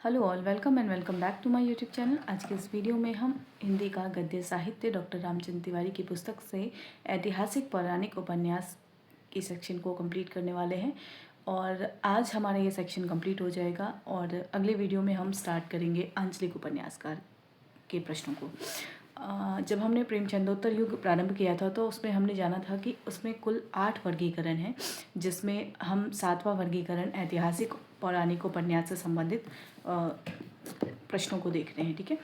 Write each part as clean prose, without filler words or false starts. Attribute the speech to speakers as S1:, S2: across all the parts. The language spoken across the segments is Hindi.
S1: Hello all, welcome and welcome back to my YouTube channel. आज के इस वीडियो में हम हिंदी का गद्य साहित्य डॉक्टर रामचंद्र तिवारी की पुस्तक से ऐतिहासिक पौराणिक उपन्यास के सेक्शन को कंप्लीट करने वाले हैं और आज हमारा ये सेक्शन कंप्लीट हो जाएगा और अगले वीडियो में हम स्टार्ट करेंगे आंचलिक उपन्यासकार के प्रश्नों को। जब हमने प्रेमचंदोत्तर युग प्रारंभ किया था तो उसमें हमने जाना था कि उसमें कुल 8 वर्गीकरण हैं, जिसमें हम 7वां वर्गीकरण ऐतिहासिक पौराणिक उपन्यास से संबंधित प्रश्नों को देख रहे हैं। ठीक है,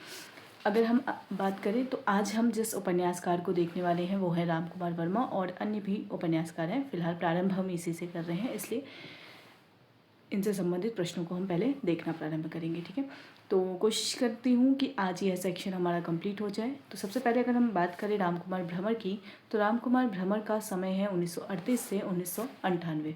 S1: अगर हम बात करें तो आज हम जिस उपन्यासकार को देखने वाले हैं वो है रामकुमार वर्मा और अन्य भी उपन्यासकार हैं। फिलहाल प्रारंभ हम इसी से कर रहे हैं, इसलिए इनसे संबंधित प्रश्नों को हम पहले देखना प्रारंभ करेंगे। ठीक है, तो कोशिश करती हूँ कि आज यह सेक्शन हमारा कंप्लीट हो जाए। तो सबसे पहले अगर हम बात करें रामकुमार भ्रमर की, तो रामकुमार भ्रमर का समय है 1938 से 1998।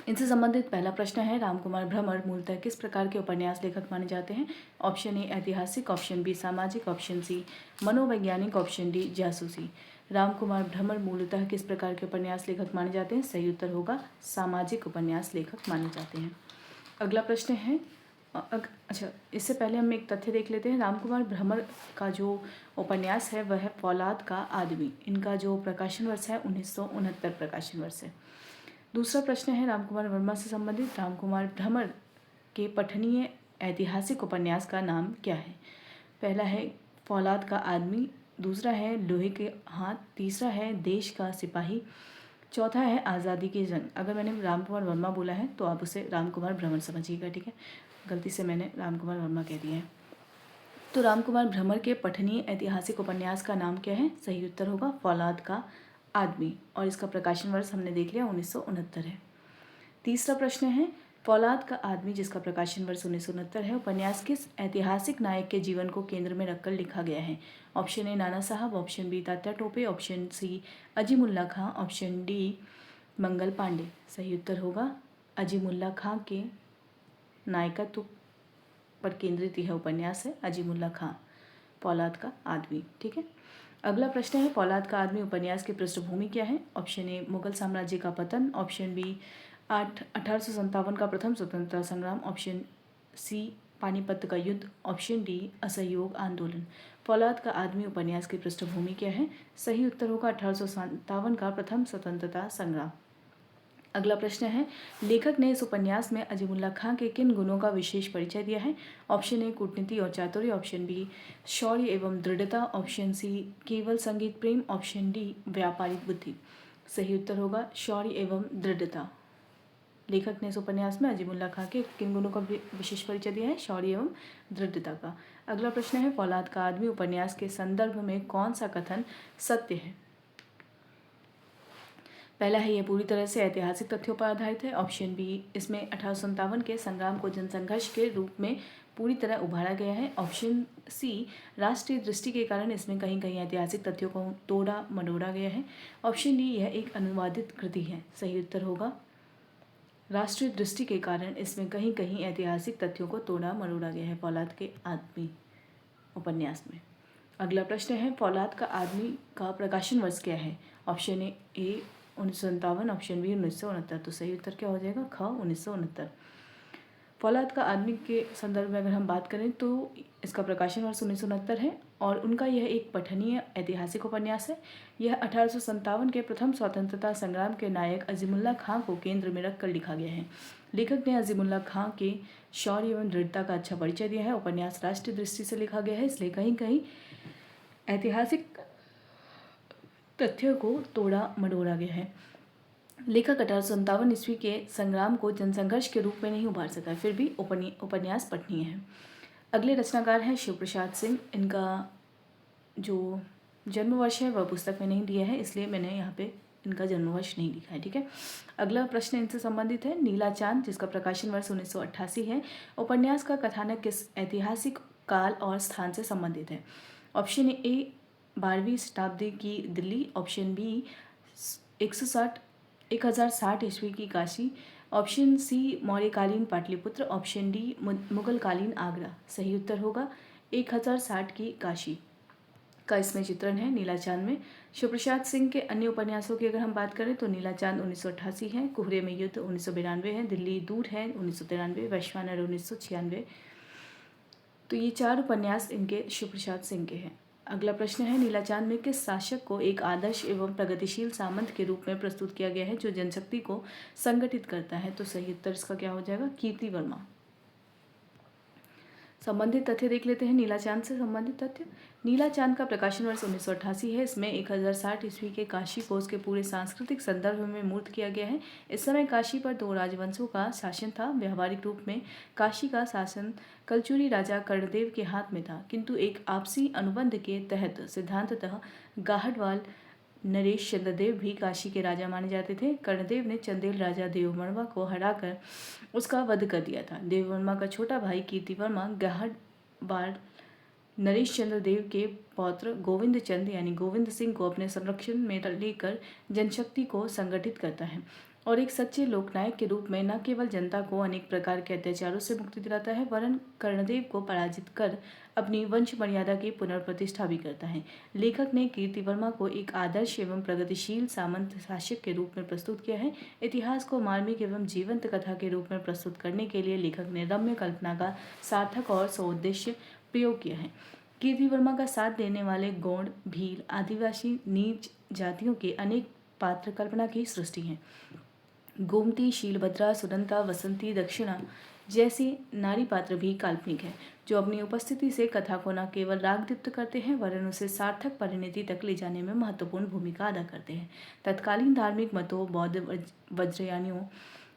S1: इनसे संबंधित पहला प्रश्न है, रामकुमार भ्रमर मूलतः किस प्रकार के उपन्यास लेखक माने जाते हैं? ऑप्शन ए ऐतिहासिक, ऑप्शन बी सामाजिक, ऑप्शन सी मनोवैज्ञानिक, ऑप्शन डी जासूसी। रामकुमार भ्रमर मूलतः किस प्रकार के उपन्यास लेखक माने जाते हैं? सही उत्तर होगा सामाजिक उपन्यास लेखक माने जाते हैं। अगला प्रश्न है, अच्छा इससे पहले हम एक तथ्य देख लेते हैं। रामकुमार भ्रमर का जो उपन्यास है वह है फौलाद का आदमी। इनका जो प्रकाशन वर्ष है 1969 प्रकाशन वर्ष है। दूसरा प्रश्न है रामकुमार वर्मा से संबंधित, रामकुमार भ्रमर के पठनीय ऐतिहासिक उपन्यास का नाम क्या है? पहला है फौलाद का आदमी, दूसरा है लोहे के हाथ, तीसरा है देश का सिपाही, चौथा है आज़ादी की जंग। अगर मैंने रामकुमार वर्मा बोला है तो आप उसे रामकुमार भ्रमर समझिएगा। ठीक है, गलती से मैंने रामकुमार वर्मा कह दिया है। तो रामकुमार भ्रमर के पठनीय ऐतिहासिक उपन्यास का नाम क्या है? सही उत्तर होगा फौलाद का आदमी और इसका प्रकाशन वर्ष हमने देख लिया 1969 है। तीसरा प्रश्न है, फौलाद का आदमी जिसका प्रकाशन वर्ष 1969 है, उपन्यास किस ऐतिहासिक नायक के जीवन को केंद्र में रखकर लिखा गया है? Option a Nana Sahib, option b Tatya Tope, option c Azimullah Khan, option d Mangal Pandey. सही उत्तर होगा अजीमुल्ला खां के नायकत्व पर केंद्रित यह उपन्यास है अजीमुल्ला खां, फौलाद का आदमी। ठीक है, अगला प्रश्न है, फौलाद का आदमी उपन्यास की पृष्ठभूमि क्या है? ऑप्शन ए मुगल साम्राज्य का पतन, ऑप्शन बी 1857 का प्रथम स्वतंत्रता संग्राम, ऑप्शन सी पानीपत का युद्ध, ऑप्शन डी असहयोग आंदोलन। फौलाद का आदमी उपन्यास की पृष्ठभूमि क्या है? सही उत्तर होगा 1857 का प्रथम स्वतंत्रता संग्राम। अगला प्रश्न है, लेखक ने इस उपन्यास में अजीमुल्ला खां के किन गुणों का विशेष परिचय दिया है? ऑप्शन ए कूटनीति और चातुर्य, ऑप्शन बी शौर्य एवं दृढ़ता, ऑप्शन सी केवल संगीत प्रेम, ऑप्शन डी व्यापारिक बुद्धि। सही उत्तर होगा शौर्य एवं दृढ़ता। लेखक ने इस उपन्यास में अजीमुल्ला खां के किन गुणों का विशेष परिचय दिया है? शौर्य एवं दृढ़ता का। अगला प्रश्न है, फौलाद का आदमी उपन्यास के संदर्भ में कौन सा कथन सत्य है? पहला है, यह पूरी तरह से ऐतिहासिक तथ्यों पर आधारित है, ऑप्शन बी इसमें 1857 के संग्राम को जनसंघर्ष के रूप में पूरी तरह उभारा गया है, ऑप्शन सी राष्ट्रीय दृष्टि के कारण इसमें कहीं कहीं ऐतिहासिक तथ्यों को तोड़ा मरोड़ा गया है, ऑप्शन डी यह एक अनुवादित कृति है। सही उत्तर होगा राष्ट्रीय दृष्टि के कारण इसमें कहीं कहीं ऐतिहासिक तथ्यों को तोड़ा मरोड़ा गया है फौलाद के आदमी उपन्यास में। अगला प्रश्न है, फौलाद का आदमी का प्रकाशन वर्ष क्या है? Option A 1957, option B 1969। तो सही उत्तर क्या हो जाएगा? ख 1969। फौलाद का आदमी के संदर्भ में अगर हम बात करें तो इसका प्रकाशन वर्ष 1969 है और उनका यह एक पठनीय ऐतिहासिक उपन्यास है। यह 1857 के प्रथम स्वतंत्रता संग्राम के नायक अजीमुल्ला खां को केंद्र में रखकर लिखा गया है। लेखक ने अजीमुल्ला खां के शौर्य एवं दृढ़ता का अच्छा परिचय दिया है। उपन्यास राष्ट्रीय दृष्टि से लिखा गया है, इसलिए कहीं कहीं ऐतिहासिक तथ्यों को तोड़ा मरोड़ा गया है। लेखक 1857 ईस्वी के संग्राम को जनसंघर्ष के रूप में नहीं उभार सका, फिर भी उपन्यास पठनीय है। अगले रचनाकार हैं शिव प्रसाद सिंह। इनका जो जन्म वर्ष है वह पुस्तक में नहीं दिया है, इसलिए मैंने यहाँ पे इनका जन्म वर्ष नहीं लिखा है। ठीक है, अगला प्रश्न इनसे संबंधित है, नीला चांद जिसका प्रकाशन वर्ष 1988 है, उपन्यास का कथानक किस ऐतिहासिक काल और स्थान से संबंधित है? ऑप्शन ए 12वीं शताब्दी की दिल्ली, ऑप्शन बी 1060 ईस्वी की काशी, ऑप्शन सी मौर्यकालीन पाटलिपुत्र, ऑप्शन डी मुगलकालीन आगरा। सही उत्तर होगा 1060 की काशी का इसमें चित्रण है नीला चांद में। शिवप्रसाद सिंह के अन्य उपन्यासों की अगर हम बात करें तो नीला चांद 1988 है, कुहरे में युद्ध 1992 है, दिल्ली दूर है 1993, वैश्वानर 1996, तो ये 4 उपन्यास इनके शिवप्रसाद सिंह के हैं। अगला प्रश्न है, नीलाचांद में किस शासक को एक आदर्श एवं प्रगतिशील सामंत के रूप में प्रस्तुत किया गया है जो जनशक्ति को संगठित करता है? तो सही उत्तर इसका क्या हो जाएगा? कीर्तिवर्मा। संबंधित तथ्य देख लेते हैं। नीलाचांद से संबंधित तथ्य। नीलाचांद का प्रकाशन वर्ष 1988 है। इसमें 1060 ईस्वी के काशी कोष के पूरे सांस्कृतिक संदर्भ में मूर्त किया गया है। इस समय काशी पर 2 राजवंशों का शासन था। व्यवहारिक रूप में काशी का शासन कलचुरी राजा कर्णदेव के हाथ में था, किंतु एक आपसी अनुबंध के तहत सिद्धांततः गाहडवाल नरेश चंद्रदेव भी काशी के राजा माने जाते थे। कर्णदेव ने चंदेल राजा देववर्मा को हराकर उसका वध कर दिया था। देववर्मा का छोटा भाई कीर्तिवर्मा गाहडवाल नरेश चंद्र देव के पौत्र गोविंद चंद यानी गोविंद सिंह को अपने संरक्षण में लेकर जनशक्ति को संगठित करता है और एक सच्चे लोकनायक के रूप में न केवल जनता को अनेक प्रकार के अत्याचारों से मुक्ति दिलाता है, वरन कर्णदेव को पराजित कर अपनी वंश मर्यादा की पुनर्प्रतिष्ठा भी करता है। लेखक ने कीर्तिवर्मा को एक आदर्श एवं प्रगतिशील सामंत शासक के रूप में प्रस्तुत किया है। इतिहास को मार्मिक एवं जीवंत कथा के रूप में प्रस्तुत करने के लिए लेखक ने रम्य कल्पना का सार्थक और सौउद्देश्य प्रयोग किया है। कीर्तिवर्मा का साथ देने वाले गौड़, भील, आदिवासी, नीच जातियों के अनेक पात्र कल्पना की सृष्टि हैं। गोमती, शीलभद्रा, सुदंता, वसंती, दक्षिणा जैसी नारी पात्र भी काल्पनिक है, जो अपनी उपस्थिति से कथा को न केवल रागदीप्त करते हैं वरन उसे सार्थक परिणति तक ले जाने में महत्वपूर्ण भूमिका अदा करते हैं। तत्कालीन धार्मिक मतों, बौद्ध वज्रयानियों,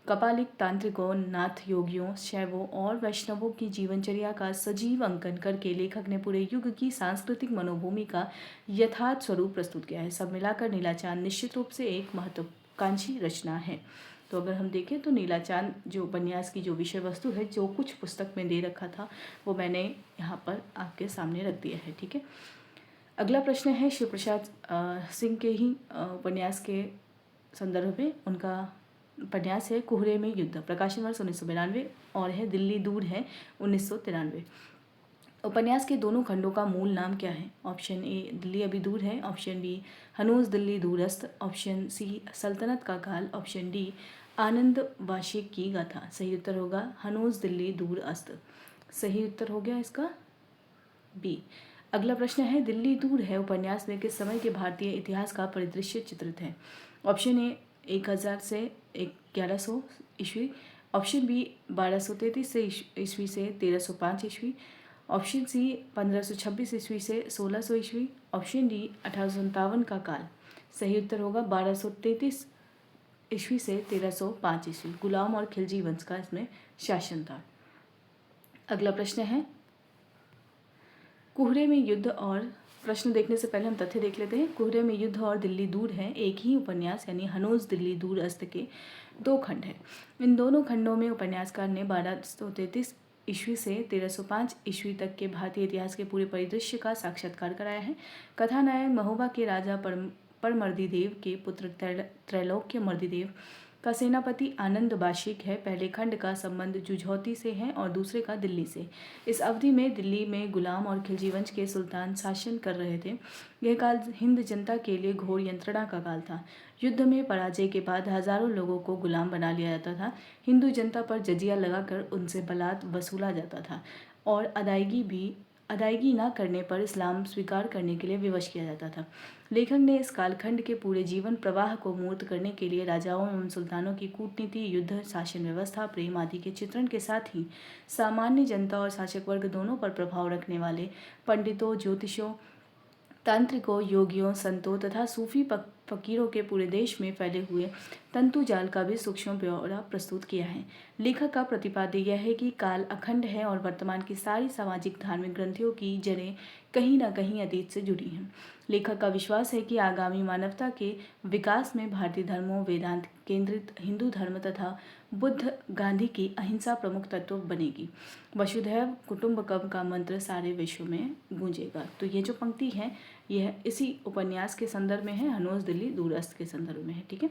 S1: कपालिक तांत्रिकों, नाथ योगियों, शैवों और वैष्णवों की जीवनचर्या का सजीव अंकन करके लेखक ने पूरे युग की सांस्कृतिक मनोभूमि का यथार्थ स्वरूप प्रस्तुत किया है। सब मिलाकर नीलाचांद निश्चित रूप से एक महत्वाकांक्षी रचना है। तो अगर हम देखें तो नीलाचांद जो उपन्यास की जो विषय वस्तु है, जो कुछ पुस्तक में दे रखा था, वो मैंने यहाँ पर आपके सामने रख दिया है। ठीक है। अगला प्रश्न है शिवप्रसाद सिंह के ही उपन्यास के संदर्भ में। उनका उपन्यास है कुहरे में युद्ध, प्रकाशन वर्ष 1992 और है दिल्ली दूर है 1993। उपन्यास के दोनों खंडों का मूल नाम क्या है? ऑप्शन ए दिल्ली अभी दूर है, ऑप्शन बी हनूज दिल्ली दूरस्थ, ऑप्शन सी सल्तनत का काल, ऑप्शन डी आनंद वार्षिक की गाथा। सही उत्तर होगा हनूज दिल्ली दूर अस्त। सही उत्तर हो गया इसका बी। अगला प्रश्न है दिल्ली दूर है उपन्यास में किस समय के भारतीय इतिहास का परिदृश्य चित्रित है? ऑप्शन ए 1000 से 1100 ईस्वी, ऑप्शन बी 1233 से ईस्वी से 1305 ईस्वी, ऑप्शन सी 1526 ईस्वी से 1600 ईस्वी, ऑप्शन डी 1857 का काल। सही उत्तर होगा 1233 ईस्वी से 1305 ईस्वी। गुलाम और खिलजी वंश का इसमें शासन था। अगला प्रश्न है कुहरे में युद्ध और प्रश्न देखने से पहले हम तथ्य देख लेते हैं। कुहरे में युद्ध और दिल्ली दूर है एक ही उपन्यास यानी हनोज दिल्ली दूर अस्त के 2 खंड हैं। इन दोनों खंडों में उपन्यासकार ने 1233 ईस्वी से 1305 ईस्वी तक के भारतीय इतिहास के पूरे परिदृश्य का साक्षात्कार कराया है। कथानायक महोबा के राजा परमर्दिदेव के पुत्र त्रैलोक्य मर्दिदेव का सेनापति आनंद वार्षिक है। पहले खंड का संबंध जुझौती से है और दूसरे का दिल्ली से। इस अवधि में दिल्ली में गुलाम और खिलजी वंश के सुल्तान शासन कर रहे थे। यह काल हिंद जनता के लिए घोर यंत्रणा का काल था। युद्ध में पराजय के बाद हजारों लोगों को गुलाम बना लिया जाता था। हिंदू जनता पर जजिया लगाकर उनसे बलात् वसूला जाता था और अदायगी न करने पर इस्लाम स्वीकार करने के लिए विवश किया जाता था। लेखक ने इस कालखंड के पूरे जीवन प्रवाह को मूर्त करने के लिए राजाओं एवं सुल्तानों की कूटनीति, युद्ध, शासन व्यवस्था, प्रेम आदि के चित्रण के साथ ही सामान्य जनता और शासक वर्ग दोनों पर प्रभाव रखने वाले पंडितों, ज्योतिषों, तांत्रिकों, योगियों, संतों तथा सूफी फकीरों के पूरे देश में फैले हुए तंतु जाल का भी सूक्ष्म ब्यौरा प्रस्तुत किया है। लेखक का प्रतिपाद्य यह है कि काल अखंड है और वर्तमान की सारी सामाजिक धार्मिक ग्रंथियों की जड़ें कहीं न कहीं अतीत से जुड़ी हैं। लेखक का विश्वास है कि आगामी मानवता के विकास में भारतीय धर्मों, वेदांत केंद्रित हिंदू धर्म तथा बुद्ध, गांधी की अहिंसा प्रमुख तत्व बनेगी। वसुधैव कुटुंबकम का मंत्र सारे विश्व में गूंजेगा। तो ये जो पंक्ति है यह इसी उपन्यास के संदर्भ में है, हनोज दिल्ली दूरस्थ के संदर्भ में है। ठीक है,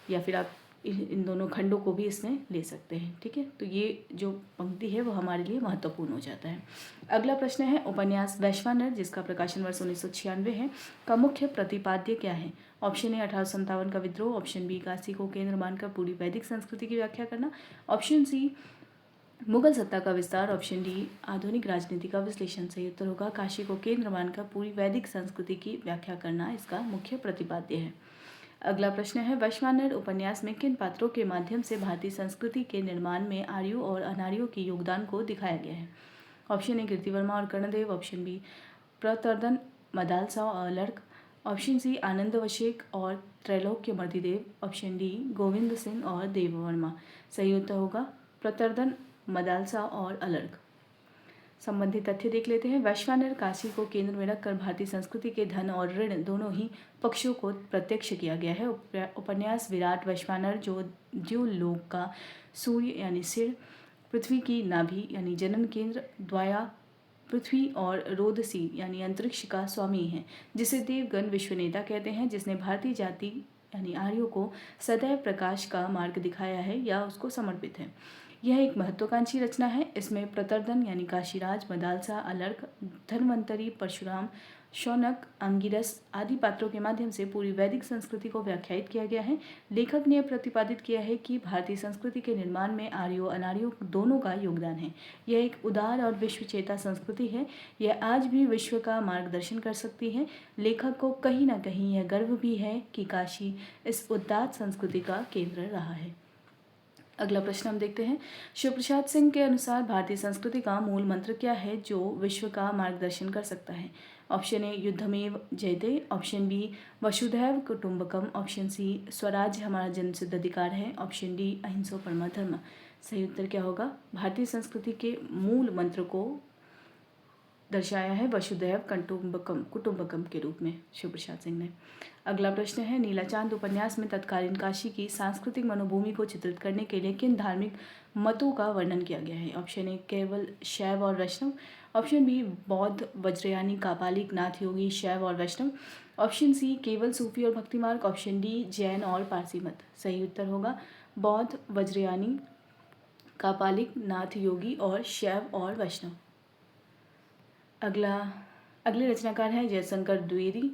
S1: या फिर आप इन दोनों खंडों को भी इसमें ले सकते हैं। ठीक है, तो ये जो पंक्ति है वो हमारे लिए महत्वपूर्ण हो जाता है। अगला प्रश्न है उपन्यास वैश्वानर जिसका प्रकाशन वर्ष 1996 है का मुख्य प्रतिपाद्य क्या है? ऑप्शन ए 1857 का विद्रोह, ऑप्शन बी काशी को केंद्र मानकर पूरी वैदिक संस्कृति की व्याख्या करना, ऑप्शन सी मुगल सत्ता का विस्तार, ऑप्शन डी आधुनिक राजनीति का विश्लेषण। सही उत्तर होगा काशी को केंद्र मानकर पूरी वैदिक संस्कृति की व्याख्या करना इसका मुख्य प्रतिपाद्य है। अगला प्रश्न है, वैश्वानर उपन्यास में किन पात्रों के माध्यम से भारतीय संस्कृति के निर्माण में आर्यों और अनार्यों के योगदान को दिखाया गया है। ऑप्शन ए कीर्तिवर्मा और कर्णदेव, ऑप्शन बी प्रतर्दन, मदालसा और अलर्क, ऑप्शन सी आनंद वशेक और त्रैलोक्य मर्दिदेव, ऑप्शन डी गोविंद सिंह और देववर्मा। सही उत्तर होगा प्रतर्दन, मदालसा और अलर्क। संबंधित तथ्य देख लेते हैं। वैश्वानर काशी को केंद्र में रखकर भारतीय संस्कृति के धन और ऋण दोनों ही पक्षों को प्रत्यक्ष किया गया है। उपन्यास विराट वैश्वानर जो लोक का सूर्य यानी सिर, पृथ्वी की नाभि यानी जनन केंद्र, द्वाया पृथ्वी और रोदसी यानी अंतरिक्ष का स्वामी है, जिसे देवगण विश्वनेता कहते हैं, जिसने भारतीय जाति यानी आर्यों को सदैव प्रकाश का मार्ग दिखाया है या उसको समर्पित है। यह एक महत्वाकांक्षी रचना है। इसमें प्रतर्दन यानी काशीराज, मदालसा, अलर्क, धन्वंतरी, परशुराम, शौनक, अंगिरस आदि पात्रों के माध्यम से पूरी वैदिक संस्कृति को व्याख्यायित किया गया है। लेखक ने प्रतिपादित किया है कि भारतीय संस्कृति के निर्माण में आर्यों अनार्यों दोनों का योगदान है। यह एक उदार और विश्वचेता संस्कृति है। यह आज भी विश्व का मार्गदर्शन कर सकती है। लेखक को कहीं ना कहीं यह गर्व भी है कि काशी इस उदात्त संस्कृति का केंद्र रहा है। अगला प्रश्न हम देखते हैं। शिवप्रसाद सिंह के अनुसार भारतीय संस्कृति का मूल मंत्र क्या है जो विश्व का मार्गदर्शन कर सकता है। ऑप्शन ए युद्धमेव जयते, ऑप्शन बी वसुधैव कुटुंबकम, ऑप्शन सी स्वराज्य हमारा जन्मसिद्ध अधिकार है, ऑप्शन डी अहिंसा परमो धर्म। सही उत्तर क्या होगा? भारतीय संस्कृति के मूल मंत्र को दर्शाया है वसुधैव कुटुंबकम के रूप में शिवप्रसाद सिंह ने। अगला प्रश्न है, नीला चांद उपन्यास में तत्कालीन काशी की सांस्कृतिक मनोभूमि को चित्रित करने के लिए किन धार्मिक मतों का वर्णन किया गया है। ऑप्शन ए केवल शैव और वैष्णव, ऑप्शन बी बौद्ध वज्रयानी कापालिक नाथ योगी शैव और वैष्णव, ऑप्शन सी केवल सूफी और भक्ति मार्ग, ऑप्शन डी जैन और पारसी मत। सही उत्तर होगा बौद्ध वज्रयानी कापालिक नाथ योगी और शैव और वैष्णव। अगले रचनाकार हैं जयशंकर द्विवेदी।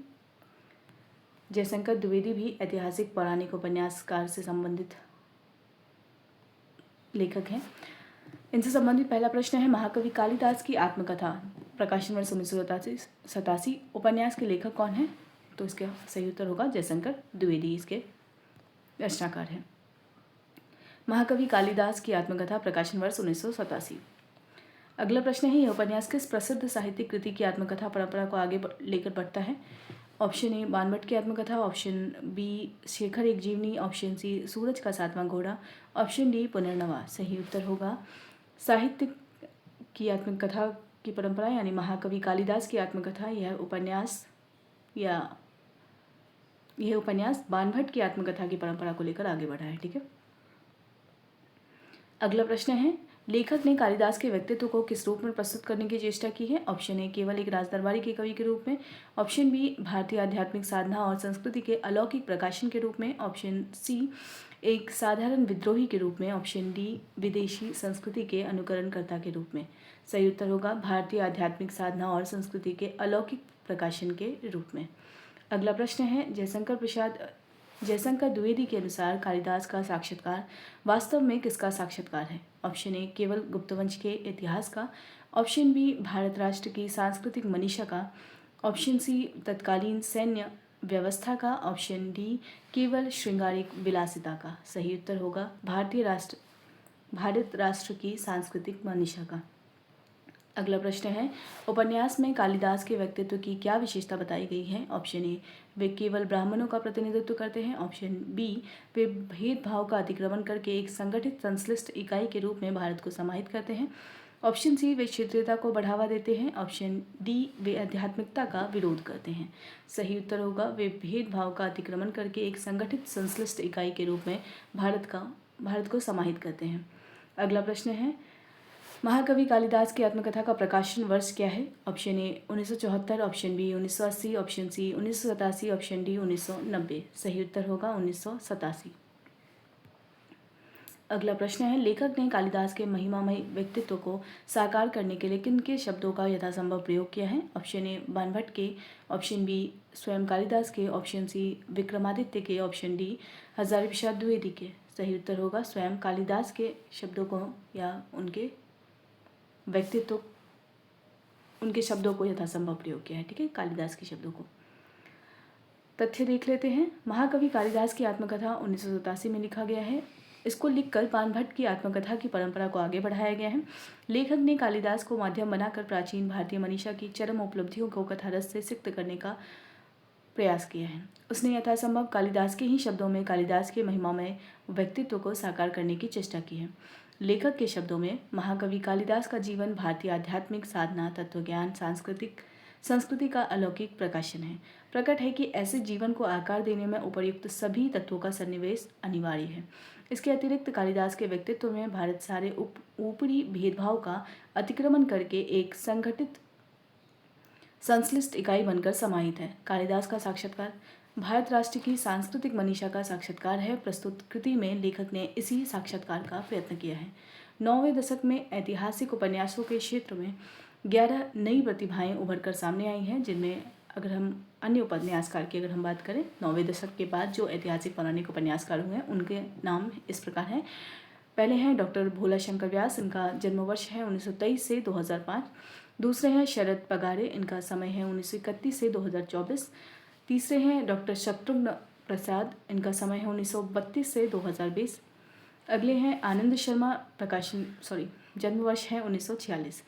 S1: जयशंकर द्विवेदी भी ऐतिहासिक पौराणिक उपन्यासकार से संबंधित लेखक हैं। इनसे संबंधित पहला प्रश्न है, महाकवि कालिदास की आत्मकथा प्रकाशन वर्ष 1987 उपन्यास के लेखक कौन है? तो इसका सही उत्तर होगा जयशंकर द्विवेदी इसके रचनाकार हैं। महाकवि कालिदास की आत्मकथा प्रकाशन वर्ष 1987। अगला प्रश्न है, यह उपन्यास किस प्रसिद्ध साहित्यिक कृति की आत्मकथा परंपरा को आगे लेकर बढ़ता है। ऑप्शन ए बाणभट्ट की आत्मकथा, ऑप्शन बी शेखर एक जीवनी, ऑप्शन सी सूरज का सातवां घोड़ा, ऑप्शन डी पुनर्नवा। सही उत्तर होगा साहित्य की आत्मकथा की परंपरा यानी महाकवि कालिदास की आत्मकथा। यह उपन्यास बाणभट्ट की आत्मकथा की परंपरा को लेकर आगे बढ़ा है। ठीक है। अगला प्रश्न है, लेखक ने कालिदास के व्यक्तित्व को किस रूप में प्रस्तुत करने की चेष्टा की है। ऑप्शन ए केवल एक राजदरबारी के कवि के रूप में, ऑप्शन बी भारतीय आध्यात्मिक साधना और संस्कृति के अलौकिक प्रकाशन के रूप में, ऑप्शन सी एक साधारण विद्रोही के रूप में, ऑप्शन डी विदेशी संस्कृति के अनुकरणकर्ता के रूप में। सही उत्तर होगा भारतीय आध्यात्मिक साधना और संस्कृति के अलौकिक प्रकाशन के रूप में। अगला प्रश्न है, जयशंकर द्विवेदी के अनुसार कालिदास का साक्षात्कार वास्तव में किसका साक्षात्कार है। ऑप्शन ए केवल गुप्तवंश के इतिहास का, ऑप्शन बी भारत राष्ट्र की सांस्कृतिक मनीषा का, ऑप्शन सी तत्कालीन सैन्य व्यवस्था का, ऑप्शन डी केवल श्रृंगारिक विलासिता का। सही उत्तर होगा भारत राष्ट्र की सांस्कृतिक मनीषा का। अगला प्रश्न है, उपन्यास में कालिदास के व्यक्तित्व की क्या विशेषता बताई गई है। ऑप्शन ए वे केवल ब्राह्मणों का प्रतिनिधित्व करते हैं, ऑप्शन बी वे भेदभाव का अतिक्रमण करके एक संगठित संश्लिष्ट इकाई के रूप में भारत को समाहित करते हैं, ऑप्शन सी वे क्षेत्रीयता को बढ़ावा देते हैं, ऑप्शन डी वे आध्यात्मिकता का विरोध करते हैं। सही उत्तर होगा वे भेदभाव का अतिक्रमण करके एक संगठित संश्लिष्ट इकाई के रूप में भारत को समाहित करते हैं। अगला प्रश्न है, महाकवि कालिदास की आत्मकथा का प्रकाशन वर्ष क्या है। Option A 1974, option B 1980, option C 1987, option D 1990। सही उत्तर होगा 1987। अगला प्रश्न है, लेखक ने कालिदास के महिमामय व्यक्तित्व को साकार करने के लिए किन के शब्दों का यथासंभव प्रयोग किया है। ऑप्शन ए बाणभट्ट के, ऑप्शन बी स्वयं कालिदास के, ऑप्शन सी विक्रमादित्य के, ऑप्शन डी हजारीप्रसाद द्विवेदी के। सही उत्तर होगा स्वयं कालिदास के शब्दों को या उनके व्यक्तित्व, उनके शब्दों को यथासंभव प्रयोग किया है। ठीक है, कालिदास के शब्दों को। तथ्य देख लेते हैं। महाकवि कालिदास की आत्मकथा 1987 में लिखा गया है। इसको लिखकर बाणभट्ट की आत्मकथा की परंपरा को आगे बढ़ाया गया है। लेखक ने कालिदास को माध्यम बनाकर प्राचीन भारतीय मनीषा की चरम उपलब्धियों को कथा रस से सिक्त करने का प्रयास किया है। उसने यथासंभव कालिदास के ही शब्दों में कालिदास के महिमामय व्यक्तित्व को साकार करने की चेष्टा की है। लेखक के शब्दों में महाकवि कालिदास का जीवन भारतीय आध्यात्मिक साधना, तत्वज्ञान, संस्कृति का अलौकिक प्रकाशन है। प्रकट है कि ऐसे जीवन को आकार देने में उपर्युक्त सभी तत्वों का सन्निवेश अनिवार्य है। इसके अतिरिक्त कालिदास के व्यक्तित्व में भारत सारे ऊपरी भेदभाव का अतिक्रमण करके एक संगठित संश्लिष्ट इकाई बनकर समाहित है। कालिदास का साक्षात्कार भारत राष्ट्र की सांस्कृतिक मनीषा का साक्षात्कार है। प्रस्तुत कृति में लेखक ने इसी साक्षात्कार का प्रयत्न किया है। 9वें दशक में ऐतिहासिक उपन्यासों के क्षेत्र में 11 नई प्रतिभाएं उभरकर सामने आई हैं, जिनमें अगर हम अन्य उपन्यासकार की अगर हम बात करें 9वें दशक के बाद जो ऐतिहासिक पौराणिक उपन्यासकार हुए हैं उनके नाम इस प्रकार हैं। पहले हैं डॉक्टर भोला शंकर व्यास, इनका जन्म वर्ष है 1923 से 2005। दूसरे हैं शरद पगारे, इनका समय है 1931 से 2024। तीसरे हैं डॉक्टर शत्रुघ्न प्रसाद, इनका समय है 1932 से 2020। अगले हैं आनंद शर्मा, जन्म वर्ष है 1946।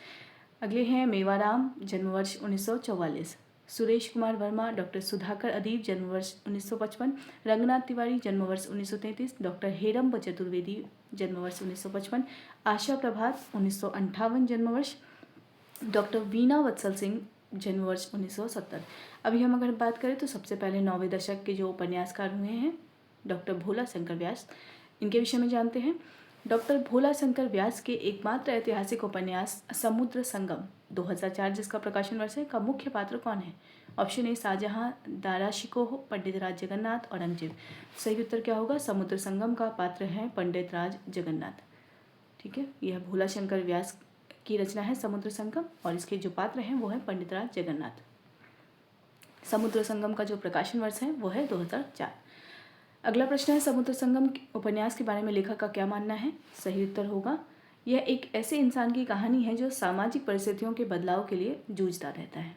S1: अगले हैं मेवाराम, जन्म वर्ष 1944। सुरेश कुमार वर्मा, डॉक्टर सुधाकर अदीप, जन्म वर्ष 1955। रंगनाथ तिवारी, जन्म वर्ष 1933। डॉक्टर हेरम्ब चतुर्वेदी, जन्म वर्ष 1955। आशा प्रभात, 1958 जन्म वर्ष। डॉक्टर वीणा वत्सल सिंह, जन्म वर्ष 1970। अभी हम अगर बात करें तो सबसे पहले 9वें दशक के जो उपन्यासकार हुए हैं डॉक्टर भोला शंकर व्यास, इनके विषय में जानते हैं। डॉक्टर भोला शंकर व्यास के एकमात्र ऐतिहासिक उपन्यास समुद्र संगम 2004, जिसका प्रकाशन वर्ष है, का मुख्य पात्र कौन है? ऑप्शन ए शाहजहां, दारा शिकोह, पंडित राज जगन्नाथ, औरंगजेब। सही उत्तर क्या होगा? समुद्र संगम का पात्र है पंडित राज जगन्नाथ। ठीक है, यह भोला शंकर व्यास की रचना है समुद्र संगम, और इसके जो पात्र हैं वो है पंडित राज जगन्नाथ। समुद्र संगम का जो प्रकाशन वर्ष है वो है 2004। अगला प्रश्न है समुद्र संगम उपन्यास के बारे में लेखक का क्या मानना है? सही उत्तर होगा यह एक ऐसे इंसान की कहानी है जो सामाजिक परिस्थितियों के बदलाव के लिए जूझता रहता है।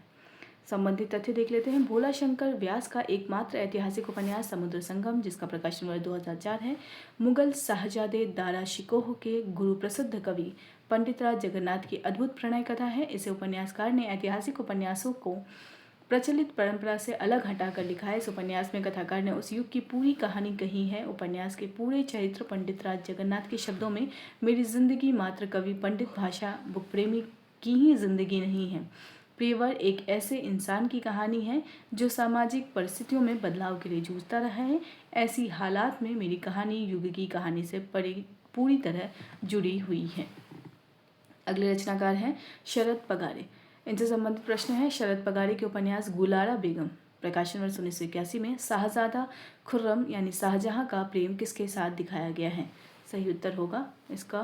S1: संबंधित तथ्य देख लेते हैं। भोला शंकर व्यास का एकमात्र ऐतिहासिक उपन्यास समुद्र संगम, जिसका प्रकाशन वर्ष 2004 है, मुगल शाहजादे दारा शिकोह के गुरु प्रसिद्ध कवि पंडित राज जगन्नाथ की अद्भुत प्रणय कथा है। इसे उपन्यासकार ने ऐतिहासिक उपन्यासों को प्रचलित परंपरा से अलग हटाकर लिखा है। इस उपन्यास में कथाकार ने उस युग की पूरी कहानी कही है। उपन्यास के पूरे चरित्र पंडित राज जगन्नाथ के शब्दों में, मेरी जिंदगी मात्र कवि पंडित भाषा बुक प्रेमी की ही जिंदगी नहीं है। प्रियवर एक ऐसे इंसान की कहानी है जो सामाजिक परिस्थितियों में बदलाव के लिए जूझता रहा है। ऐसी हालात में मेरी कहानी युग की कहानी से पूरी तरह जुड़ी हुई है। अगले रचनाकार हैं शरद पगारे। इनसे संबंधित प्रश्न है। शरद पगारे के उपन्यास गुलारा बेगम, प्रकाशन वर्ष 1981 में शाहजादा खुर्रम यानी शाहजहां का प्रेम किसके साथ दिखाया गया है? सही उत्तर होगा इसका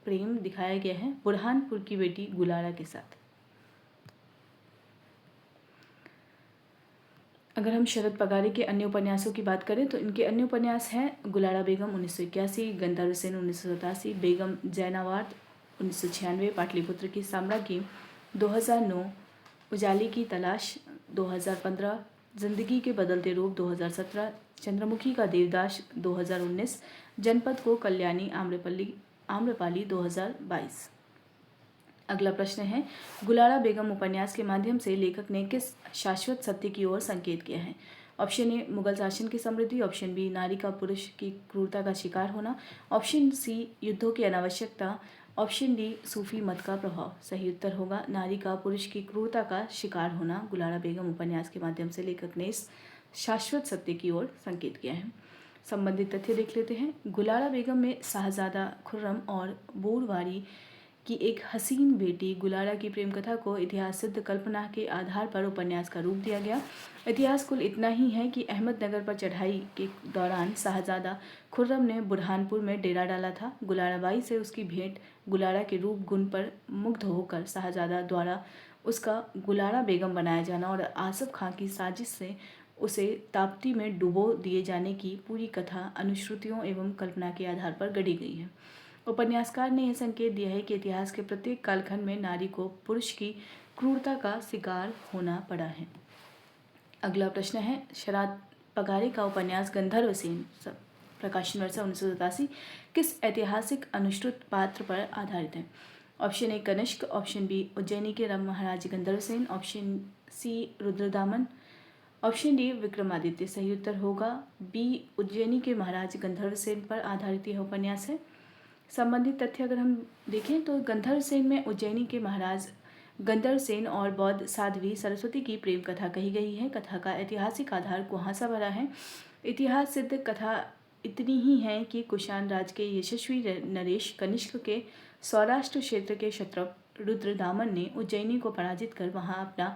S1: प्रेम दिखाया गया है बुरहानपुर की बेटी गुलारा के साथ। अगर हम शरद पगारे के अन्य उपन्यासों की बात करें तो इनके अन्य उपन्यास हैं गुलारा बेगम 1981, गंधर्व सेन 1987, बेगम जैनावाद 1996, पाटलिपुत्र की साम्राज्ञी 2009, उजाले की तलाश 2015, जिंदगी के बदलते रूप 2017, चंद्रमुखी का देवदास 2019, जनपद को कल्याणी आम्रपाली 2022। अगला प्रश्न है गुलारा बेगम उपन्यास के माध्यम से लेखक ने किस शाश्वत सत्य की ओर संकेत किया है? ऑप्शन ए मुगल शासन की समृद्धि, ऑप्शन बी नारी का पुरुष की क्रूरता का शिकार होना, ऑप्शन सी युद्धों की अनावश्यकता, ऑप्शन डी सूफी मत का प्रभाव। सही उत्तर होगा नारी का पुरुष की क्रूरता का शिकार होना। गुलारा बेगम उपन्यास के माध्यम से लेखक ने इस शाश्वत सत्य की ओर संकेत किया है। संबंधित तथ्य देख लेते हैं। गुलारा बेगम में शाहजादा खुर्रम और बोरवारी की एक हसीन बेटी गुलारा की प्रेम कथा को इतिहास सिद्ध कल्पना के आधार पर उपन्यास का रूप दिया गया। इतिहास कुल इतना ही है कि अहमदनगर पर चढ़ाई के दौरान शाहजादा खुर्रम ने बुरहानपुर में डेरा डाला था। गुलाराबाई से उसकी भेंट गुलारा के रूप गुण पर मुग्ध होकर शाहजादा द्वारा उसका गुलारा बेगम बनाया जाना और आसफ खां की साजिश से उसे ताप्ती में डुबो दिए जाने की पूरी कथा अनुश्रुतियों एवं कल्पना के आधार पर गढ़ी गई है। उपन्यासकार ने यह संकेत दिया है कि इतिहास के प्रत्येक कालखंड में नारी को पुरुष की क्रूरता का शिकार होना पड़ा है। अगला प्रश्न है, शरद पगारे का उपन्यास गंधर्व सेन प्रकाशन वर्ष 1987 किस ऐतिहासिक अनुश्रुत पात्र पर आधारित है? Option A Kanishka, option B Ujjaini के महाराज Gandharva Sen, option C Rudradaman, option D Vikramaditya. सही उत्तर होगा बी, उज्जैनी के महाराज गंधर्व सेन पर आधारित यह उपन्यास है। संबंधित तथ्य अगर हम देखें तो गंधर्व सेन में उज्जैनी के महाराज गंधर्व सेन और बौद्ध साध्वी सरस्वती की प्रेम कथा कही गई है। कथा का ऐतिहासिक आधार कुहासा भरा है। इतिहास सिद्ध कथा इतनी ही है कि कुषाण राज के यशस्वी नरेश कनिष्क के सौराष्ट्र क्षेत्र के क्षत्रप रुद्रदामन ने उज्जैनी को पराजित कर वहां अपना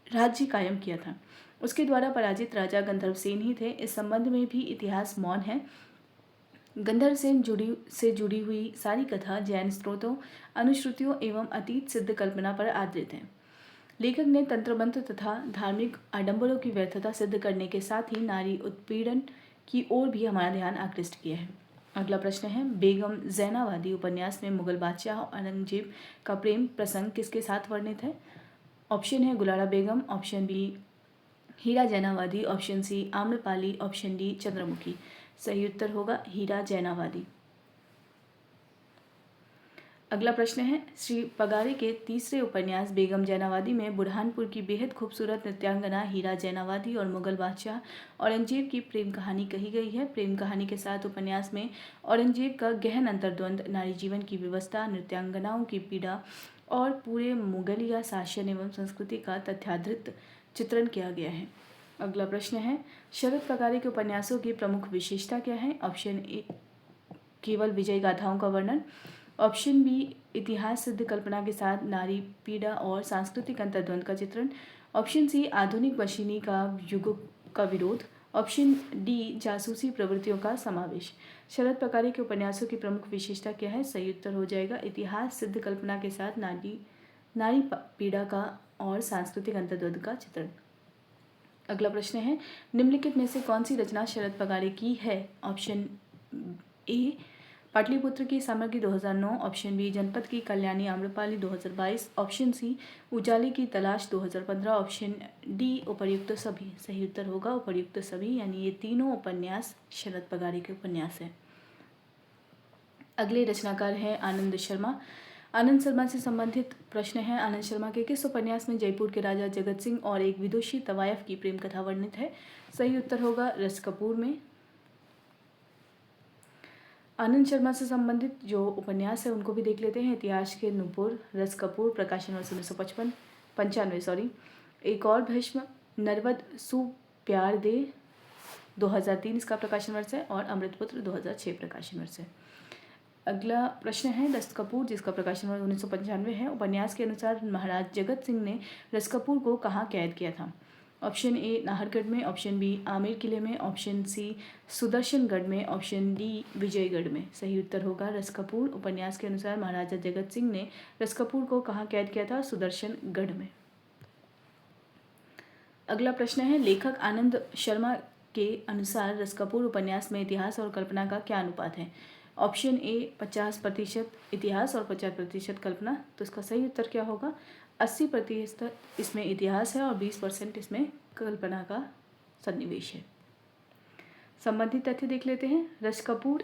S1: राज्य कायम किया था। उसके द्वारा पराजित राजा गंधर्व सेन ही थे। इस संबंध में भी इतिहास मौन है। गंधर्व सेन से जुड़ी हुई सारी कथा जैन स्रोतों, अनुश्रुतियों एवं अतीत सिद्ध कल्पना पर आधारित है। लेखक ने तंत्रमंत्र तथा धार्मिक आडंबरों की व्यर्थता सिद्ध करने के साथ ही नारी उत्पीड़न की ओर भी हमारा ध्यान आकृष्ट किया है। अगला प्रश्न है, बेगम जैनावादी उपन्यास में मुगल बादशाह औरंगजेब का प्रेम प्रसंग किसके साथ वर्णित है? ऑप्शन है Gulara Begum, option b Hira Zainabadi, option c Amrapali, option d Chandramukhi. सही उत्तर होगा हीरा जैनावादी। अगला प्रश्न है, श्री पगारे के तीसरे उपन्यास बेगम जैनावादी में बुरहानपुर की बेहद खूबसूरत नृत्यांगना हीरा जैनावादी और मुगल बादशाह औरंगजेब की प्रेम कहानी कही गई है। प्रेम कहानी के साथ उपन्यास में औरंगजेब का गहन अंतर्द्वंद, नारी जीवन की व्यवस्था, नृत्यांगनाओं की पीड़ा और पूरे मुगलिया शासन एवं संस्कृति का तथ्याधारित चित्रण किया गया है। अगला प्रश्न है, शरद पगारे के उपन्यासों की प्रमुख विशेषता क्या है? ऑप्शन ए केवल विजय गाथाओं का वर्णन, ऑप्शन बी इतिहास सिद्ध कल्पना के साथ नारी पीड़ा और सांस्कृतिक अंतर्द्वंद का चित्रण, ऑप्शन सी आधुनिक मशीनी का युग का विरोध, ऑप्शन डी जासूसी प्रवृत्तियों का समावेश। शरद पगारे के उपन्यासों की प्रमुख विशेषता क्या है? सही उत्तर हो जाएगा इतिहास सिद्ध कल्पना के साथ नारी पीड़ा का और सांस्कृतिक अंतर्द्वंद का चित्रण। अगला प्रश्न है, निम्नलिखित में से कौन सी रचना शरद पगारे की है? ऑप्शन ए पाटलिपुत्र की सामग्री 2009, ऑप्शन बी जनपद की कल्याणी आम्रपाली 2022, ऑप्शन सी उजाले की तलाश 2015, ऑप्शन डी उपर्युक्त सभी। सही उत्तर होगा उपर्युक्त सभी, यानी ये तीनों उपन्यास शरद पगारे के उपन्यास है। अगले रचनाकार हैं आनंद शर्मा। आनंद शर्मा से संबंधित प्रश्न है, आनंद शर्मा के किस उपन्यास में जयपुर के राजा जगत सिंह और एक विदुषी तवायफ की प्रेम कथा वर्णित है? सही उत्तर होगा रस कपूर में। आनंद शर्मा से संबंधित जो उपन्यास है उनको भी देख लेते हैं। इतिहास के नुपुर, रस कपूर प्रकाशन वर्ष 1995, एक और भीष्म, नरवद सुप्यार दे 2003 इसका प्रकाशन वर्ष है, और अमृतपुत्र 2006 प्रकाशन वर्ष है। अगला प्रश्न है, रस कपूर जिसका प्रकाशन वर्ष 1995 है। उपन्यास के अनुसार महाराज जगत सिंह ने रस कपूर को कहाँ कैद किया था? ऑप्शन ए नाहरगढ़ में, ऑप्शन बी आमेर किले में, ऑप्शन सी सुदर्शनगढ़ में, ऑप्शन डी विजयगढ़ में। सही उत्तर होगा रस कपूर। उपन्यास के अनुसार महाराजा जगत सिंह ने रस कपूर को कहाँ कैद किया था? सुदर्शनगढ़ में। अगला प्रश्न है, लेखक आनंद शर्मा के अनुसार रस कपूर उपन्यास में इतिहास और कल्पना का क्या अनुपात है? ऑप्शन ए 50% इतिहास और 50% कल्पना। तो इसका सही उत्तर क्या होगा? 80% इसमें इतिहास है और 20% इसमें कल्पना का सन्निवेश है। संबंधित तथ्य देख लेते हैं। रस कपूर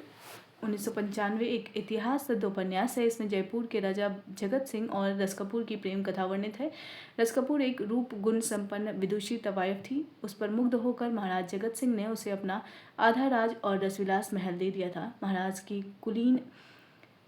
S1: 1995 एक इतिहास सिद्ध उपन्यास है। इसमें जयपुर के राजा जगत सिंह और रस कपूर की प्रेम कथा वर्णित है। रस कपूर एक रूप गुण संपन्न विदुषी तवायफ थी। उस पर मुग्ध होकर महाराज जगत सिंह ने उसे अपना आधा राज और रसविलास महल दे दिया था। महाराज की कुलीन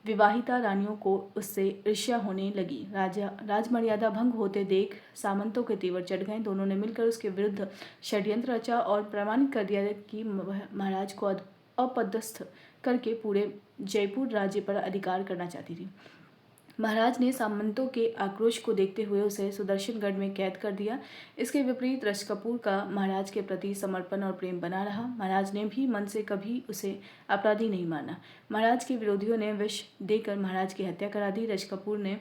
S1: विवाहिता रानियों को उससे ईर्ष्या होने लगी। राजमर्यादा भंग होते देख सामंतों के तेवर चढ़ गए। दोनों ने मिलकर उसके विरुद्ध षड्यंत्र रचा और प्रमाणित कर दिया कि महाराज को अपदस्थ करके पूरे जयपुर राज्य पर अधिकार करना चाहती थी। महाराज ने सामंतों के आक्रोश को देखते हुए उसे सुदर्शनगढ़ में कैद कर दिया। इसके विपरीत रस कपूर का महाराज के प्रति समर्पण और प्रेम बना रहा। महाराज ने भी मन से कभी उसे अपराधी नहीं माना। महाराज के विरोधियों ने विष देकर महाराज की हत्या करा दी। रस कपूर ने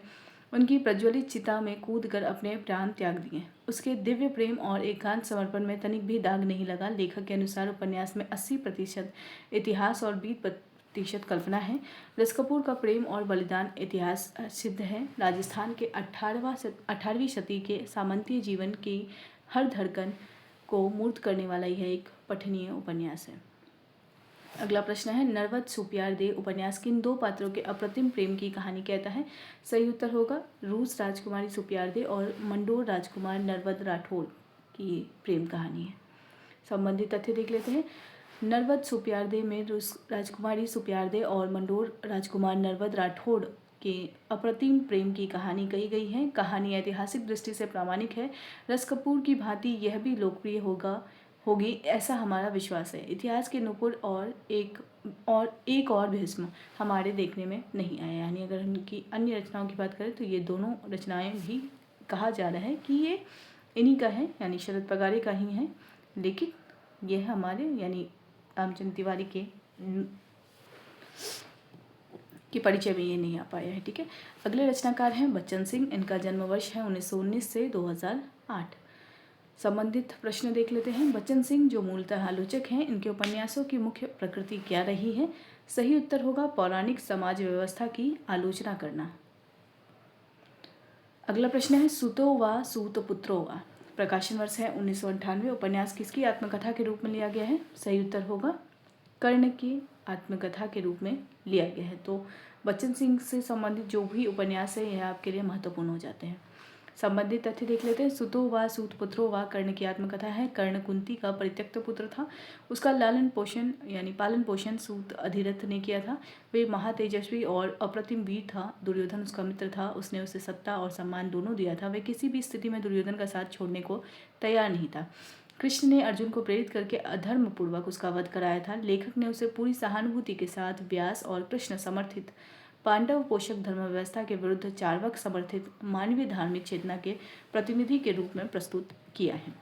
S1: उनकी प्रज्वलित चिता में कूदकर अपने प्राण त्याग दिए। उसके दिव्य प्रेम और एकांत समर्पण में तनिक भी दाग नहीं लगा। लेखक के अनुसार उपन्यास में 80% इतिहास और 20% कल्पना है। रस कपूर का प्रेम और बलिदान इतिहास सिद्ध है। राजस्थान के 18वीं शती के सामंतीय जीवन की हर धड़कन को मूर्त करने वाला यह एक पठनीय उपन्यास है। अगला प्रश्न है, नरवद सुप्यारदे उपन्यास किन दो पात्रों के अप्रतिम प्रेम की कहानी कहता है? सही उत्तर होगा रूस राजकुमारी सुप्यारदे और मंडोर राजकुमार नरवद राठौड़ की प्रेम कहानी है। संबंधित तथ्य देख लेते हैं। नरवद सुप्यारदे में रूस राजकुमारी सुप्यारदे और मंडोर राजकुमार नरवद राठौड़ के अप्रतिम प्रेम की कहानी कही गई है। कहानी ऐतिहासिक दृष्टि से प्रामाणिक है। रस कपूर की भांति यह भी लोकप्रिय होगी ऐसा हमारा विश्वास है। इतिहास के नुपुर और एक और भीष्म हमारे देखने में नहीं आया। यानी अगर उनकी अन्य रचनाओं की बात करें तो ये दोनों रचनाएं भी कहा जा रहा है कि ये इन्हीं का है, यानी शरद पगारे का ही है, लेकिन यह हमारे यानी रामचंद्र तिवारी के परिचय में ये नहीं आ पाया है। ठीक है। अगले रचनाकार हैं बच्चन सिंह। इनका जन्म वर्ष है 1919 से 2008। संबंधित प्रश्न देख लेते हैं। बच्चन सिंह जो मूलतः आलोचक हैं, इनके उपन्यासों की मुख्य प्रकृति क्या रही है? सही उत्तर होगा पौराणिक समाज व्यवस्था की आलोचना करना। अगला प्रश्न है, सुतो वा सूत पुत्रो वा प्रकाशन वर्ष है 1998। उपन्यास किसकी आत्मकथा के रूप में लिया गया है? सही उत्तर होगा कर्ण की आत्मकथा के रूप में लिया गया है। तो बच्चन सिंह से संबंधित जो भी उपन्यास है यह आपके लिए महत्वपूर्ण हो जाते हैं। संबंधित तथ्य देख लेते हैं। सुतो वा सूत पुत्रो वा कर्ण की आत्मकथा है। कर्ण कुंती का परित्यक्त पुत्र था। उसका पालन पोषण सूत अधिरथ ने किया था। वे महातेजस्वी और अप्रतिम वीर था। दुर्योधन उसका मित्र था। उसने उसे सत्ता और सम्मान दोनों दिया था। वे किसी भी स्थिति में दुर्योधन का साथ छोड़ने को तैयार नहीं था। कृष्ण ने अर्जुन को प्रेरित करके अधर्म पूर्वक उसका वध कराया था। लेखक ने उसे पूरी सहानुभूति के साथ व्यास और कृष्ण समर्थित पांडव पोषक धर्म व्यवस्था के विरुद्ध चार्वाक समर्थित मानवीय धार्मिक चेतना के प्रतिनिधि के रूप में प्रस्तुत किया है।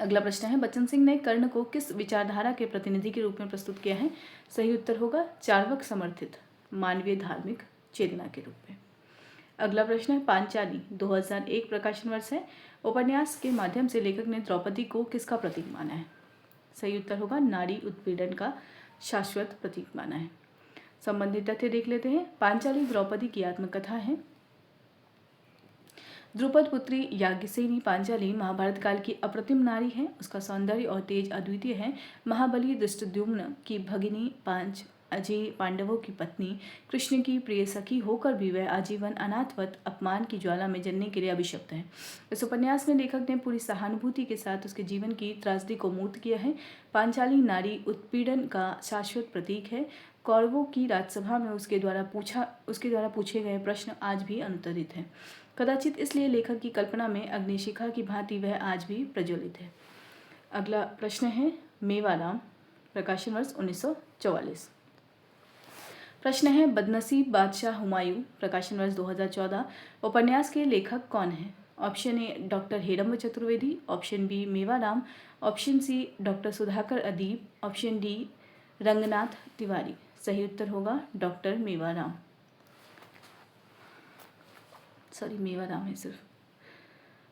S1: अगला प्रश्न है, बच्चन सिंह ने कर्ण को किस विचारधारा के प्रतिनिधि के रूप में प्रस्तुत किया है? सही उत्तर होगा चार्वाक समर्थित मानवीय धार्मिक चेतना के रूप में। अगला प्रश्न है, पांचाली 2001 प्रकाशन वर्ष है। उपन्यास के माध्यम से लेखक ने द्रौपदी को किसका प्रतीक माना है? सही उत्तर होगा नारी उत्पीड़न का शाश्वत प्रतीक माना है। संबंधित तथ्य देख लेते हैं। पांचाली द्रौपदी की आत्मकथा है। द्रुपद पुत्री याज्ञसेनी पांचाली महाभारत काल की अप्रतिम नारी है। उसका सौंदर्य और तेज अद्वितीय है। महाबली धृष्टद्युम्न की भगिनी अजय पांडवों की पत्नी कृष्ण की प्रिय सखी होकर भी वह आजीवन अनाथवत अपमान की ज्वाला में जलने के लिए अभिशप्त है। इस उपन्यास में लेखक ने पूरी सहानुभूति के साथ उसके जीवन की त्रासदी को मूर्त किया है। पांचाली नारी उत्पीड़न का शाश्वत प्रतीक है। कौरवों की राजसभा में उसके द्वारा पूछे गए प्रश्न आज भी अनुत्तरित हैं। कदाचित इसलिए लेखक की कल्पना में अग्निशिखा की भांति वह आज भी प्रज्वलित है। अगला प्रश्न है, मेवाराम प्रकाशन वर्ष 1944। प्रश्न है, बदनसीब बादशाह हुमायूं प्रकाशन वर्ष 2014। उपन्यास के लेखक कौन हैं? Option A doctor Heramb Chaturvedi, option B Mewaram, option C doctor Sudhakar Adeeb, option D Ranganath Tiwari. सही उत्तर होगा डॉक्टर मेवाराम है सिर्फ।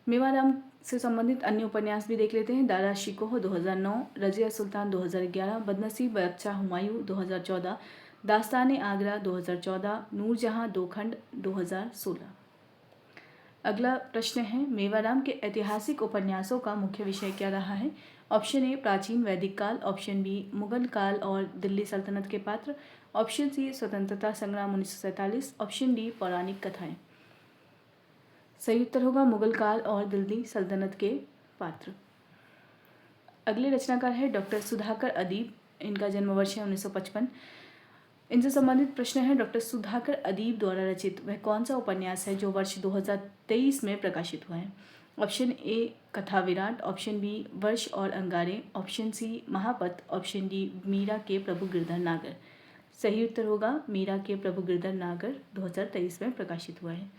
S1: मेवाराम से संबंधित अन्य उपन्यास भी देख लेते हैं। दारा शिकोह 2009, रजिया सुल्तान 2011, बदनसीब बादशाह हुमायूं 2014, दास्तान आगरा 2014, नूरजहां दो खंड 2016। अगला प्रश्न है, मेवाराम के ऐतिहासिक उपन्यासों का मुख्य विषय क्या रहा है? ऑप्शन ए प्राचीन वैदिक काल, ऑप्शन बी मुगल काल और दिल्ली सल्तनत के पात्र, ऑप्शन सी स्वतंत्रता संग्राम 1947, ऑप्शन डी पौराणिक कथाएं। सही उत्तर होगा मुगल काल और दिल्ली सल्तनत के पात्र। अगले रचनाकार है डॉक्टर सुधाकर अदीब। इनका जन्म वर्ष है 1955। इनसे संबंधित प्रश्न है, डॉक्टर सुधाकर अदीब द्वारा रचित वह कौन सा उपन्यास है जो वर्ष 2023 में प्रकाशित हुआ है? ऑप्शन ए कथा विराट, ऑप्शन बी वर्ष और अंगारे, ऑप्शन सी महापत, ऑप्शन डी मीरा के प्रभु गिरधर नागर। सही उत्तर होगा मीरा के प्रभु गिरधर नागर 2023 में प्रकाशित हुआ है।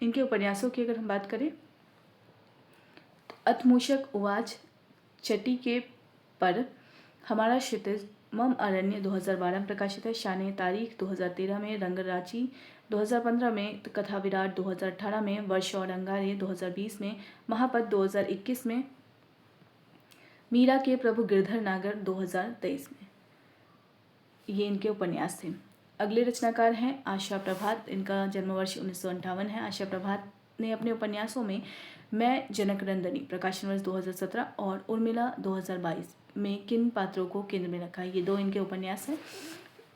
S1: इनके उपन्यासों की अगर हम बात करें तो अथमूषक उवाच, चटी के पर, हमारा क्षितिज, मम अरण्य 2012 में प्रकाशित है। शान तारीख 2013 में, रंगराची 2015 में, कथा विराट 2018 में, वर्ष और अंगारे 2020 में, महापद 2021 में, मीरा के प्रभु गिरधर नागर 2023 में। ये इनके उपन्यास थे। अगले रचनाकार हैं आशा प्रभात। इनका जन्मवर्ष 1958 है। आशा प्रभात ने अपने उपन्यासों में मैं जनकनंदनी प्रकाशन वर्ष 2017 और उर्मिला 2022 में किन पात्रों को केंद्र में रखा है। ये 2 इनके उपन्यास हैं।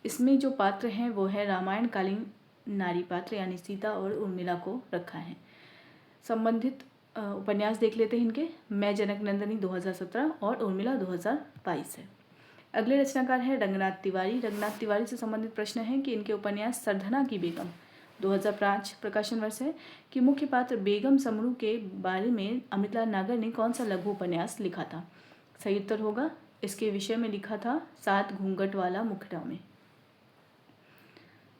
S1: इसमें जो पात्र हैं वो है रामायण कालीन नारी पात्र यानी सीता और उर्मिला को रखा है। संबंधित उपन्यास देख लेते हैं इनके। मैं जनकनंदनी 2017 और उर्मिला 2022 है। अगले रचनाकार है रंगनाथ तिवारी। रंगनाथ तिवारी से संबंधित प्रश्न है कि इनके उपन्यास सरधना की बेगम 2005 प्रकाशन वर्ष है कि मुख्य पात्र बेगम समरू के बारे में अमृतलाल नागर ने कौन सा लघु उपन्यास लिखा था। सही उत्तर होगा इसके विषय में लिखा था 7 घूंघट वाला मुखड़ा में।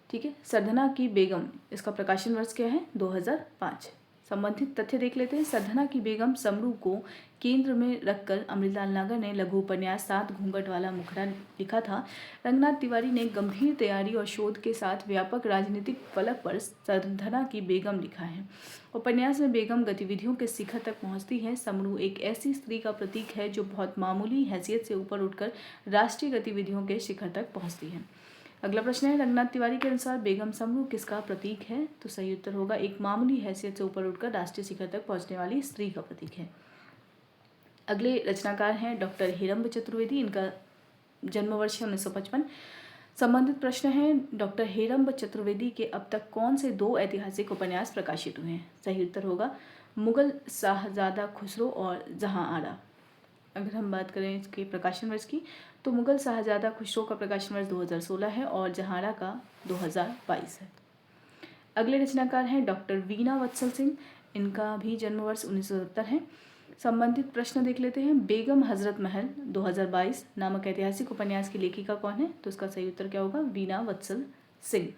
S1: ठीक है, सरधना की बेगम इसका प्रकाशन वर्ष क्या है 2005। संबंधित तथ्य देख लेते हैं। सरधना की बेगम समरू को केंद्र में रखकर अमृतलाल नागर ने लघु उपन्यास 7 घूंघट वाला मुखड़ा लिखा था। रंगनाथ तिवारी ने गंभीर तैयारी और शोध के साथ व्यापक राजनीतिक फलक पर सरधना की बेगम लिखा है। उपन्यास में बेगम गतिविधियों के शिखर तक पहुंचती है। समरू एक ऐसी स्त्री का प्रतीक है जो बहुत मामूली हैसियत से ऊपर उठकर राष्ट्रीय गतिविधियों के शिखर तक पहुँचती है। अगला प्रश्न है रंगनाथ तिवारी के अनुसार बेगम समरू किसका प्रतीक है। तो सही उत्तर होगा एक मामूली हैसियत से ऊपर उठकर राष्ट्रीय शिखर तक पहुंचने वाली स्त्री का प्रतीक है। अगले रचनाकार हैं डॉक्टर हिरम्ब चतुर्वेदी। इनका जन्मवर्ष है 1955। संबंधित प्रश्न है डॉक्टर हिरम्ब चतुर्वेदी के अब तक कौन से 2 ऐतिहासिक उपन्यास प्रकाशित हुए हैं। सही उत्तर होगा मुगल शाहजादा खुसरो और जहां आरा। अगर हम बात करें इसके प्रकाशन वर्ष की तो मुगल शाहजादा खुसरो का प्रकाशन वर्ष 2016 है और जहारा का 2022 है। अगले रचनाकार हैं डॉक्टर वीणा वत्सल सिंह। इनका भी जन्म वर्ष 1970 है। संबंधित प्रश्न देख लेते हैं। बेगम हजरत महल 2022 नामक ऐतिहासिक उपन्यास की लेखिका कौन है। तो इसका सही उत्तर क्या होगा वीणा वत्सल सिंह।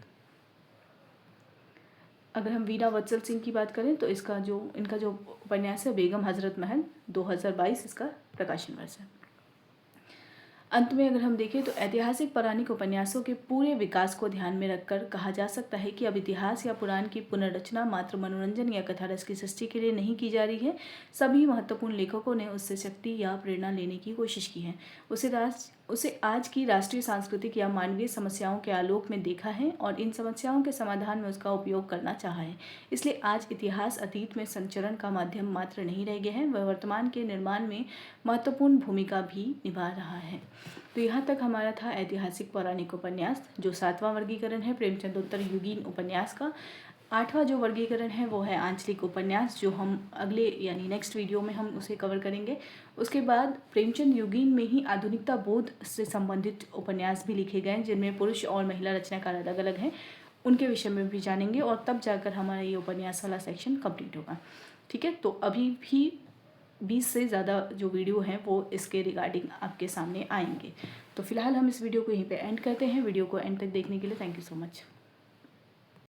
S1: अगर हम वीणा वत्सल सिंह की बात करें तो इनका जो उपन्यास है बेगम हजरत महल 2022 इसका प्रकाशन वर्ष है। अंत में अगर हम देखें तो ऐतिहासिक पौराणिक उपन्यासों के पूरे विकास को ध्यान में रखकर कहा जा सकता है कि अब इतिहास या पुराण की पुनर्रचना मात्र मनोरंजन या कथा रस की सृष्टि के लिए नहीं की जा रही है। सभी महत्वपूर्ण लेखकों ने उससे शक्ति या प्रेरणा लेने की कोशिश की है। उसे आज की राष्ट्रीय सांस्कृतिक या मानवीय समस्याओं के आलोक में देखा है और इन समस्याओं के समाधान में उसका उपयोग करना चाहा है। इसलिए आज इतिहास अतीत में संचरण का माध्यम मात्र नहीं रह गया है, वह वर्तमान के निर्माण में महत्वपूर्ण भूमिका भी निभा रहा है। तो यहाँ तक हमारा था ऐतिहासिक पौराणिक उपन्यास जो 7वां वर्गीकरण है प्रेमचंदोत्तर युगीन उपन्यास का। 8वां जो वर्गीकरण है वो है आंचलिक उपन्यास जो हम अगले यानी नेक्स्ट वीडियो में हम उसे कवर करेंगे। उसके बाद प्रेमचंद युगीन में ही आधुनिकता बोध से संबंधित उपन्यास भी लिखे गए जिनमें पुरुष और महिला रचनाकार अलग अलग हैं, उनके विषय में भी जानेंगे और तब जाकर हमारा ये उपन्यास वाला सेक्शन कंप्लीट होगा। ठीक है, तो अभी भी 20 से ज़्यादा जो वीडियो हैं वो इसके रिगार्डिंग आपके सामने आएंगे। तो फिलहाल हम इस वीडियो को यहीं पे एंड करते हैं। वीडियो को एंड तक देखने के लिए थैंक यू सो मच।